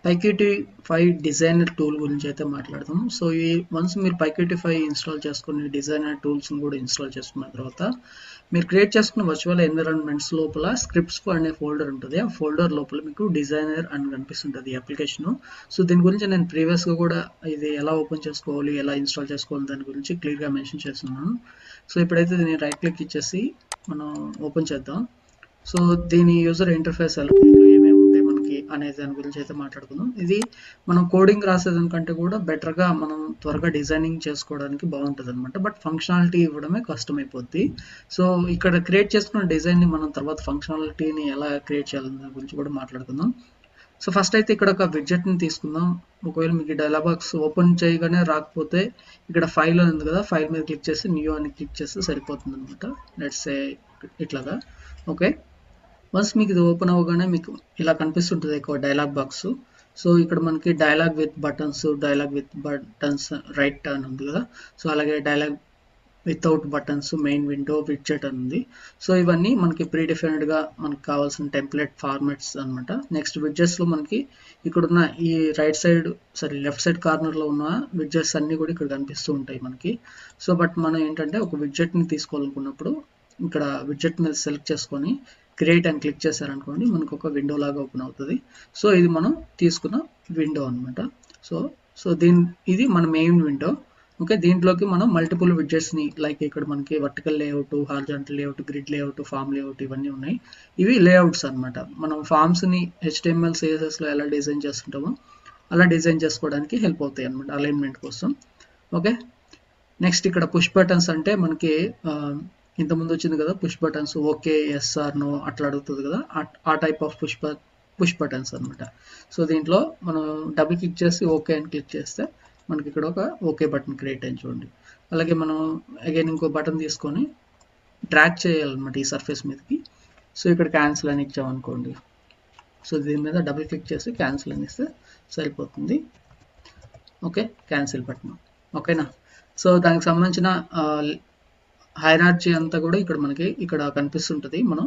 PyQt5 designer tool గురించి అయితే మాట్లాడదాం. సో ఈ వన్స్ మీరు PyQt5 ఇన్స్టాల్ చేసుకుని డిజైనర్ టూల్స్ని కూడా ఇన్స్టాల్ చేసుకున్న తర్వాత మీరు క్రియేట్ చేసుకున్న వర్చువల్ ఎన్విరాన్మెంట్స్ లోపల స్క్రిప్ట్స్ అనే ఫోల్డర్ ఉంటుంది. ఆ ఫోల్డర్ లోపల మీకు డిజైనర్ అని కనిపిస్తుంటుంది ఈ అప్లికేషన్. సో దీని గురించి నేను ప్రీవియస్గా కూడా ఇది ఎలా ఓపెన్ చేసుకోవాలి, ఎలా ఇన్స్టాల్ చేసుకోవాలి దాని గురించి క్లియర్గా మెన్షన్ చేస్తున్నాను. సో ఇప్పుడైతే దీన్ని రైట్ క్లిక్ ఇచ్చేసి మనం ఓపెన్ చేద్దాం. సో దీని యూజర్ ఇంటర్ఫేస్ ఎలా ఏమేమి ఉంటాయి మనకి అనే దాని గురించి అయితే మాట్లాడుకుందాం. ఇది మనం కోడింగ్ రాసేదానికంటే కూడా బెటర్గా మనం త్వరగా డిజైనింగ్ చేసుకోవడానికి బాగుంటుంది అనమాట. బట్ ఫంక్షనాలిటీ ఇవ్వడమే కష్టమైపోద్ది. సో ఇక్కడ క్రియేట్ చేసుకున్న డిజైన్ని మనం తర్వాత ఫంక్షనాలిటీని ఎలా క్రియేట్ చేయాలనే దాని గురించి కూడా మాట్లాడుకుందాం. సో ఫస్ట్ అయితే ఇక్కడ ఒక విడ్జెట్ని తీసుకుందాం. ఒకవేళ మీకు డైలాగ్ బాక్స్ ఓపెన్ చేయగానే రాకపోతే ఇక్కడ ఫైల్ ఉంది కదా, ఫైల్ మీద క్లిక్ చేసి న్యూ అని క్లిక్ చేస్తే సరిపోతుంది అనమాట. లెట్స్ సే ఇట్లాగా. ఓకే, వన్స్ మీకు ఇది ఓపెన్ అవ్వగానే మీకు ఇలా కనిపిస్తుంటుంది ఒక డైలాగ్ బాక్స్. సో ఇక్కడ మనకి డైలాగ్ విత్ బటన్స్ రైట్ అని ఉంది కదా. సో అలాగే dialogue without buttons, main window, widget అని ఉంది. సో ఇవన్నీ మనకి ప్రీడిఫైన్డ్గా మనకు కావాల్సిన టెంప్లెట్ ఫార్మాట్స్ అనమాట. నెక్స్ట్ విడ్జెట్స్లో మనకి ఇక్కడున్న ఈ లెఫ్ట్ సైడ్ కార్నర్లో ఉన్న విడ్జెట్స్ అన్నీ కూడా ఇక్కడ కనిపిస్తూ ఉంటాయి మనకి. సో బట్ మనం ఏంటంటే ఒక విడ్జెట్ని తీసుకోవాలనుకున్నప్పుడు ఇక్కడ విడ్జెట్ మీద సెలెక్ట్ చేసుకొని క్రియేట్ అని క్లిక్ చేశారనుకోండి మనకు ఒక విండో లాగా ఓపెన్ అవుతుంది. సో ఇది మనం తీసుకున్న విండో అనమాట. సో ఇది మన మెయిన్ విండో. ఓకే, దీంట్లోకి మనం మల్టిపుల్ విడ్జెట్స్ని లైక్ ఇక్కడ మనకి vertical layout, horizontal layout, grid layout, form layout ఇవన్నీ ఉన్నాయి. ఇవి లేఅవుట్స్ అనమాట. మనం ఫామ్స్ని HTML CSSలో ఎలా డిజైన్ చేస్తుంటామో అలా డిజైన్ చేసుకోవడానికి హెల్ప్ అవుతాయి అనమాట అలైన్మెంట్ కోసం. ఓకే, నెక్స్ట్ ఇక్కడ పుష్ బటన్స్ అంటే మనకి ఇంతకుముందు వచ్చింది కదా push buttons, okay, yes or no అట్లా అడుగుతుంది కదా, ఆ టైప్ ఆఫ్ పుష్ బటన్స్ అనమాట. సో దీంట్లో మనం డబుల్ క్లిక్ చేసి ఓకే అని క్లిక్ చేస్తే మనకి ఇక్కడ ఒక ఓకే బటన్ క్రియేట్ అయింది చూడండి. అలాగే మనం అగైన్ ఇంకో బటన్ తీసుకొని డ్రాగ్ చేయాలన్నమాట ఈ సర్ఫేస్ మీదకి. సో ఇక్కడ క్యాన్సిల్ అని ఇచ్చామనుకోండి. సో దీని మీద డబుల్ క్లిక్ చేసి క్యాన్సిల్ అని ఇస్తే సరిపోతుంది. Okay, cancel button. ఓకేనా. సో దానికి సంబంధించిన హైరార్చీ అంతా కూడా ఇక్కడ కనిపిస్తుంటుంది. మనం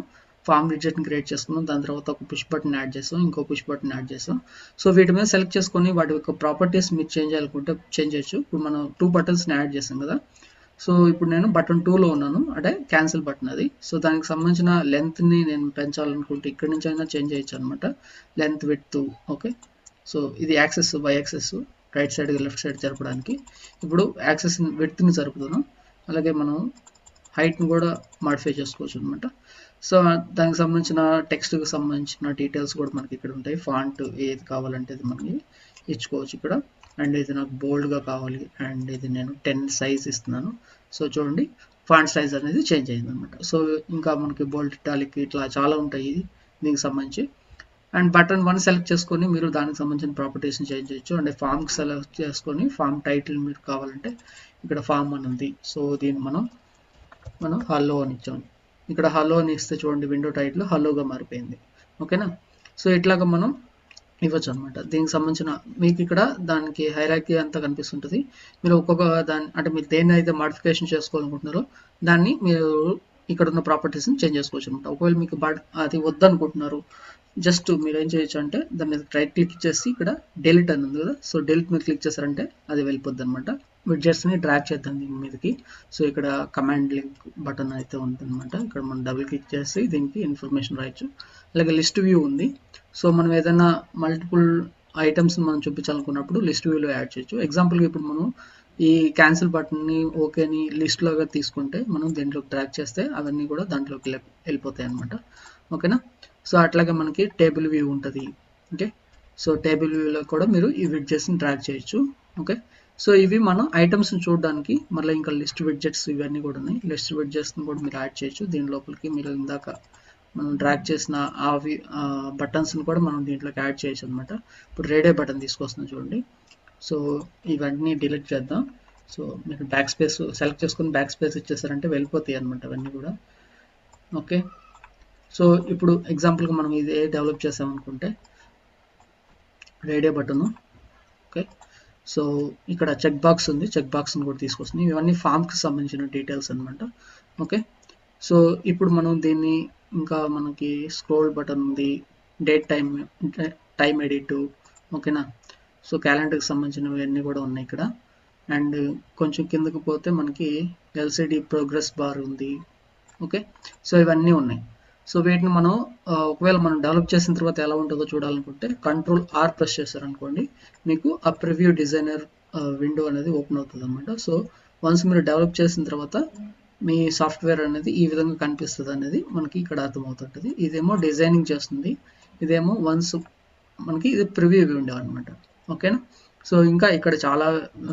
ఫామ్ విడ్జెట్ని క్రియేట్ చేసుకున్నాం, దాని తర్వాత ఒక పుష్ బటన్ యాడ్ చేసాం, ఇంకో పుష్ బటన్ యాడ్ చేసాం. సో వీటి మీద సెలెక్ట్ చేసుకొని వాటి యొక్క ప్రాపర్టీస్ మీరు చేంజ్ చేయాలనుకుంటే చేంజ్ చేయొచ్చు. ఇప్పుడు మనం 2 బటన్స్ని యాడ్ చేసాం కదా. సో ఇప్పుడు నేను బటన్ 2లో ఉన్నాను, అంటే క్యాన్సిల్ బటన్ అది. సో దానికి సంబంధించిన లెంత్ని నేను పెంచాలనుకుంటే ఇక్కడి నుంచి అయినా చేంజ్ చేయొచ్చు అనమాట, లెంత్ విడ్త్. ఓకే, సో ఇది axis, y axis, right side left side జరపడానికి. ఇప్పుడు యాక్సెస్ విడ్త్ని జరుపుతున్నాం. అలాగే మనం హైట్ని కూడా మాడిఫై చేసుకోవచ్చు అనమాట. సో దానికి సంబంధించిన టెక్స్ట్కి సంబంధించిన డీటెయిల్స్ కూడా మనకి ఇక్కడ ఉంటాయి. ఫాంట్ ఏది కావాలంటే ఇది మనకి ఇచ్చుకోవచ్చు ఇక్కడ. అండ్ ఇది నాకు బోల్డ్గా కావాలి, అండ్ ఇది నేను 10 సైజ్ ఇస్తున్నాను. సో చూడండి ఫాంట్ సైజ్ అనేది చేంజ్ అయింది అనమాట. సో ఇంకా మనకి బోల్డ్, ఇటాలిక్ ఇట్లా చాలా ఉంటాయి దీనికి సంబంధించి. అండ్ బటన్ 1 సెలెక్ట్ చేసుకొని మీరు దానికి సంబంధించిన ప్రాపర్టీస్ని చేంజ్ చేయొచ్చు. అంటే ఫామ్కి సెలెక్ట్ చేసుకొని ఫామ్ టైటిల్ మీరు కావాలంటే ఇక్కడ ఫామ్ అని ఉంది. సో దీన్ని మనం హలో అని ఇచ్చాము. ఇక్కడ హలో అని ఇస్తే చూడండి విండో టైటిల్ హలోగా మారిపోయింది. ఓకేనా. సో ఇట్లాగా మనం ఇవ్వచ్చు అనమాట. దీనికి సంబంధించిన మీకు ఇక్కడ దానికి హైరార్కీ అంతా కనిపిస్తుంటుంది. మీరు ఒక్కొక్క అంటే మీరు దేన్ని అయితే మాడిఫికేషన్ చేసుకోవాలనుకుంటున్నారో దాన్ని మీరు ఇక్కడ ఉన్న ప్రాపర్టీస్ని చేంజ్ చేసుకోవచ్చు అనమాట. ఒకవేళ మీకు అది వద్దనుకుంటున్నారు, జస్ట్ మీరు ఏం చేయొచ్చు అంటే దాని మీద రైట్ క్లిక్ చేసి ఇక్కడ డెలిట్ అని ఉంది కదా. సో డెలిట్ మీద క్లిక్ చేశారంటే అది వెళ్ళిపోద్ది అనమాట. విడ్జెట్స్ని డ్రాగ్ చేద్దాం దీని మీదకి. సో ఇక్కడ కమాండ్ లింక్ బటన్ అయితే ఉంటుందన్నమాట. ఇక్కడ మనం డబుల్ క్లిక్ చేసి దీనికి ఇన్ఫర్మేషన్ రాయొచ్చు. అలాగే లిస్ట్ వ్యూ ఉంది. సో మనం ఏదైనా మల్టిపుల్ ఐటమ్స్ మనం చూపించాలనుకున్నప్పుడు లిస్ట్ వ్యూలో యాడ్ చేయొచ్చు. ఎగ్జాంపుల్గా ఇప్పుడు మనం ఈ క్యాన్సిల్ బటన్ని ఓకేని లిస్ట్ లాగా తీసుకుంటే మనం దీంట్లోకి డ్రాగ్ చేస్తే అవన్నీ కూడా దాంట్లోకి వెళ్ళిపోతాయి అనమాట. ఓకేనా. సో అట్లాగే మనకి టేబుల్ వ్యూ ఉంటుంది. ఓకే, సో టేబుల్ వ్యూలో కూడా మీరు ఈ విడ్జెట్స్ని డ్రాగ్ చేయొచ్చు. ఓకే, సో ఇవి మనం ఐటమ్స్ని చూడడానికి. మళ్ళీ ఇంకా లిస్ట్ విడ్జెట్స్ ఇవన్నీ కూడా ఉన్నాయి. లిస్ట్ విడ్జెట్స్ని కూడా మీరు యాడ్ చేయొచ్చు దీని లోపలికి. మీరు ఇందాక మనం డ్రాగ్ చేసిన బటన్స్ని కూడా మనం దీంట్లోకి యాడ్ చేయొచ్చు అనమాట. ఇప్పుడు రేడియో బటన్ తీసుకొస్తున్నాం చూడండి. సో ఇవన్నీ డిలీట్ చేద్దాం. సో మీరు బ్యాక్ స్పేస్ సెలెక్ట్ చేసుకుని బ్యాక్ స్పేస్ ఇచ్చేసారంటే వెళ్ళిపోతాయి అనమాట అవన్నీ కూడా. ఓకే, సో ఇప్పుడు ఎగ్జాంపుల్గా మనం ఇది డెవలప్ చేసామనుకుంటే రేడియో బటను. ఓకే, సో ఇక్కడ చెక్ బాక్స్ ఉంది, చెక్ బాక్స్ని కూడా తీసుకొస్తుంది. ఇవన్నీ ఫామ్కి సంబంధించిన డీటెయిల్స్ అనమాట. ఓకే, సో ఇప్పుడు మనం దీన్ని ఇంకా మనకి స్క్రోల్ బటన్ ఉంది, డేట్ టైం ఎడిట్, ఓకేనా. సో క్యాలెండర్కి సంబంధించినవి అన్నీ కూడా ఉన్నాయి ఇక్కడ. అండ్ కొంచెం కిందకి పోతే మనకి ఎల్సిడి ప్రోగ్రెస్ బార్ ఉంది. ఓకే, సో ఇవన్నీ ఉన్నాయి. సో వీటిని మనం ఒకవేళ మనం డెవలప్ చేసిన తర్వాత ఎలా ఉంటుందో చూడాలనుకుంటే Ctrl+R ప్రెస్ చేశారనుకోండి, మీకు ఆ ప్రివ్యూ డిజైనర్ విండో అనేది ఓపెన్ అవుతుంది అనమాట. సో వన్స్ మీరు డెవలప్ చేసిన తర్వాత మీ సాఫ్ట్వేర్ అనేది ఈ విధంగా కనిపిస్తుంది అనేది మనకి ఇక్కడ అర్థమవుతుంటుంది. ఇదేమో డిజైనింగ్ చేస్తుంది, ఇదేమో వన్స్ మనకి ఇది ప్రివ్యూ విండో అనమాట. ఓకేనా. సో ఇంకా ఇక్కడ చాలా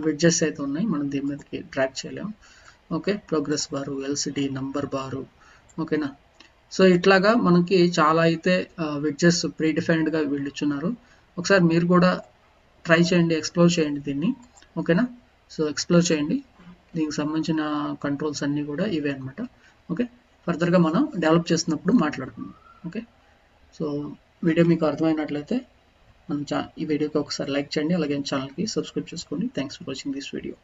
విడ్జెట్స్ అయితే ఉన్నాయి, మనం దీని మీదకి ట్రాక్ చేయలేము. ఓకే, ప్రోగ్రెస్ బారు, ఎల్సిడి నంబర్ బారు. ఓకేనా. సో ఇట్లాగా మనకి చాలా అయితే విడ్జెట్స్ ప్రీ డిఫైన్డ్గా వీళ్ళు ఇచ్చున్నారు. ఒకసారి మీరు కూడా ట్రై చేయండి, ఎక్స్ప్లోర్ చేయండి దీన్ని. ఓకేనా. సో ఎక్స్ప్లోర్ చేయండి, దీనికి సంబంధించిన కంట్రోల్స్ అన్నీ కూడా ఇవే అనమాట. ఓకే, ఫర్దర్గా మనం డెవలప్ చేస్తున్నప్పుడు మాట్లాడుకుందాం. ఓకే, సో వీడియో మీకు అర్థమైనట్లయితే మన ఈ వీడియోకి ఒకసారి లైక్ చేయండి, అలాగే ఛానల్కి సబ్స్క్రైబ్ చేసుకోండి. Thanks for watching this video.